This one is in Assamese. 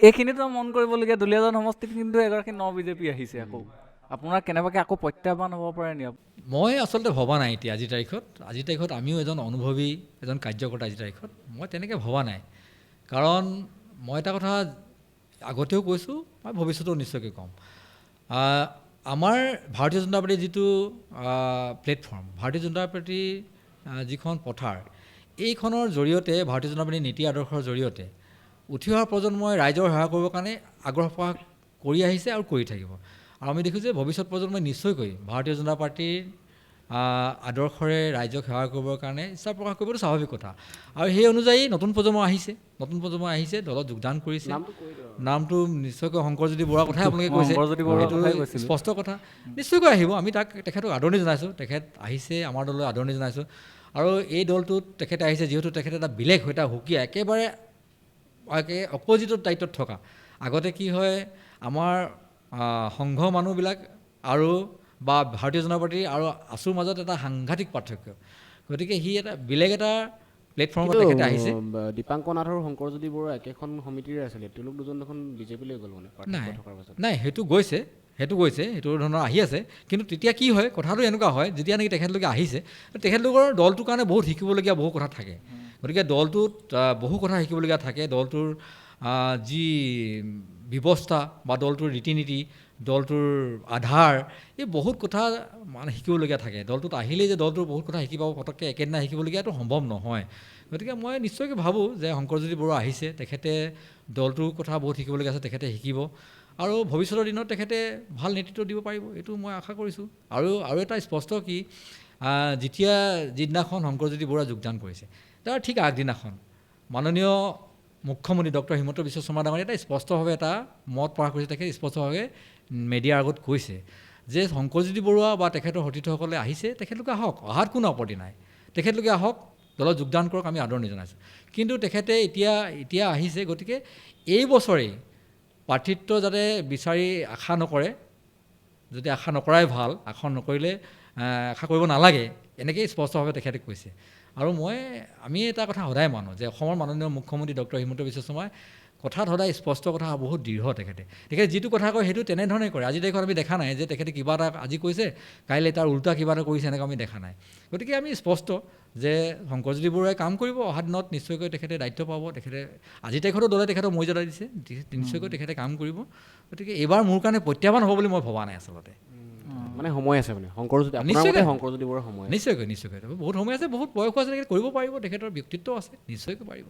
এইখিনিতো মন কৰিবলগীয়া দুলীয়াজান সমষ্টিত কিন্তু এগৰাকী বিজেপি আহিছে আকৌ আপোনাৰ কেনেবাকৈ আকৌ প্ৰত্যাহ্বান হ'ব পাৰে নি? মই আচলতে ভবা নাই এতিয়া আজিৰ তাৰিখত আমিও এজন অনুভৱী এজন কাৰ্যকৰ্তা আজিৰ তাৰিখত মই তেনেকৈ ভবা নাই। কাৰণ মই এটা কথা আগতেও কৈছোঁ, মই ভৱিষ্যতেও নিশ্চয়কৈ ক'ম। আমাৰ ভাৰতীয় জনতা পাৰ্টীৰ যিটো প্লেটফৰ্ম, ভাৰতীয় জনতা পাৰ্টীৰ যিখন পথাৰ, এইখনৰ জৰিয়তে ভাৰতীয় জনতা পাৰ্টীৰ নীতি আদৰ্শৰ জৰিয়তে উঠি অহা প্ৰজন্মই ৰাইজৰ সেৱা কৰিবৰ কাৰণে আগ্ৰহ প্ৰকাশ কৰি আহিছে আৰু কৰি থাকিব। আৰু আমি দেখোঁ যে ভৱিষ্যত প্ৰজন্মই নিশ্চয়কৈ ভাৰতীয় জনতা পাৰ্টীৰ আদৰ্শৰে ৰাইজক সেৱা কৰিবৰ কাৰণে ইচ্ছা প্ৰকাশ কৰিবটো স্বাভাৱিক কথা। আৰু সেই অনুযায়ী নতুন প্ৰজন্ম আহিছে, দলত যোগদান কৰিছে। নামটো নিশ্চয়কৈ শংকৰজ্যোতি বৰুৱাৰ কথাই আপোনালোকে কৈছে, এইটো স্পষ্ট কথা। নিশ্চয়কৈ আহিব, আমি তেখেতক আদৰণি জনাইছোঁ। তেখেত আহিছে, আমাৰ দললৈ আদৰণি জনাইছোঁ। আৰু এই দলটোত তেখেতে আহিছে যিহেতু তেখেতে এটা বেলেগ এটা সুকীয়া একেবাৰে অপজিটৰ দায়িত্বত থকা। আগতে কি হয়, আমাৰ সংঘ মানুহবিলাক আৰু বা ভাৰতীয় জনতা পাৰ্টী আৰু আছুৰ মাজত এটা সাংঘাতিক পাৰ্থক্য। গতিকে সি এটা বেলেগ এটা প্লেটফৰ্মত তেখেতে আহিছে। দীপাংকৰ নাথ আৰু শংকৰজ্যোতি বৰুৱা একেখন সমিতিৰে আছিলে, তেওঁলোক দুজন দেখোন বিজেপিলৈ গ'ল মানে। নাই, সেইটো গৈছে, সেইটো ধৰণৰ আহি আছে। কিন্তু তেতিয়া কি হয়, কথাটো এনেকুৱা হয়, যেতিয়া নেকি তেখেতলোকে আহিছে, তেখেতলোকৰ দলটোৰ কাৰণে বহুত শিকিবলগীয়া বহু কথা থাকে। গতিকে দলটোত বহু কথা শিকিবলগীয়া থাকে। দলটোৰ যি ব্যৱস্থা বা দলটোৰ ৰীতি নীতি, দলটোৰ আধাৰ, এই বহুত কথা মানে শিকিবলগীয়া থাকে। দলটোত আহিলেই যে দলটোৰ বহুত কথা শিকি পাব পটককৈ একেদিনাই শিকিবলগীয়াটো সম্ভৱ নহয়। গতিকে মই নিশ্চয়কৈ ভাবোঁ যে শংকৰজ্যোতি বৰুৱা আহিছে, তেখেতে দলটোৰ কথা বহুত শিকিবলগীয়া আছে, তেখেতে শিকিব। আৰু ভৱিষ্যতৰ দিনত তেখেতে ভাল নেতৃত্ব দিব পাৰিব, এইটো মই আশা কৰিছোঁ। আৰু এটা স্পষ্ট কি, যিদিনাখন শংকৰজ্যোতি বৰুৱা যোগদান কৰিছে, তাৰ ঠিক আগদিনাখন মাননীয় মুখ্যমন্ত্ৰী ডক্টৰ হিমন্ত বিশ্ব শৰ্মা ডাঙৰীয়াই এটা স্পষ্টভাৱে এটা মত প্ৰকাশ কৰিছে। তেখেতে স্পষ্টভাৱে মেডিয়াৰ আগত কৈছে যে শংকৰজ্যোতি বৰুৱা বা তেখেতৰ সতীৰ্থসকলে আহিছে, তেখেতলোকে আহক, অহাত কোনো আপত্তি নাই, তেখেতলোকে আহক, দলত যোগদান কৰক, আমি আদৰণি জনাইছোঁ। কিন্তু তেখেতে এতিয়া আহিছে, গতিকে এই বছৰেই প্ৰাৰ্থিত্ব যাতে বিচাৰি আশা নকৰে, যদি আশা নকৰাই ভাল, আশা কৰিব নালাগে, এনেকেই স্পষ্টভাৱে তেখেতে কৈছে। আৰু আমি এটা কথা সদায় মানো যে অসমৰ মাননীয় মুখ্যমন্ত্ৰী ডক্টৰ হিমন্ত বিশ্ব শৰ্মাই কথাত সদায় স্পষ্ট কথা, বহুত দৃঢ়। তেখেতে যিটো কথা কয় সেইটো তেনেধৰণে কৰে। আজিৰ তাৰিখত আমি দেখা নাই যে তেখেতে কিবা এটা আজি কৈছে, কাইলৈ তাৰ উল্টা কিবা এটা কৰিছে, এনেকৈ আমি দেখা নাই। গতিকে আমি স্পষ্ট যে শংকৰজ্যোতি বৰুৱাই কাম কৰিব, অহা দিনত নিশ্চয়কৈ তেখেতে দায়িত্ব পাব। তেখেতে আজিৰ তাৰিখতো দলে তেখেতক মৰ্যাদা দিছে, নিশ্চয়কৈ তেখেতে কাম কৰিব। গতিকে এইবাৰ মোৰ কাৰণে প্ৰত্যাহ্বান হ'ব বুলি মই ভবা নাই আচলতে। মানে সময় আছে, মানে শংকৰজ্যোতি বৰুৱাৰ সময়, নিশ্চয়কৈ বহুত সময় আছে, বহুত বয়স আছে, তেখেতে কৰিব পাৰিব, তেখেতৰ ব্যক্তিত্ব আছে, নিশ্চয়কৈ পাৰিব।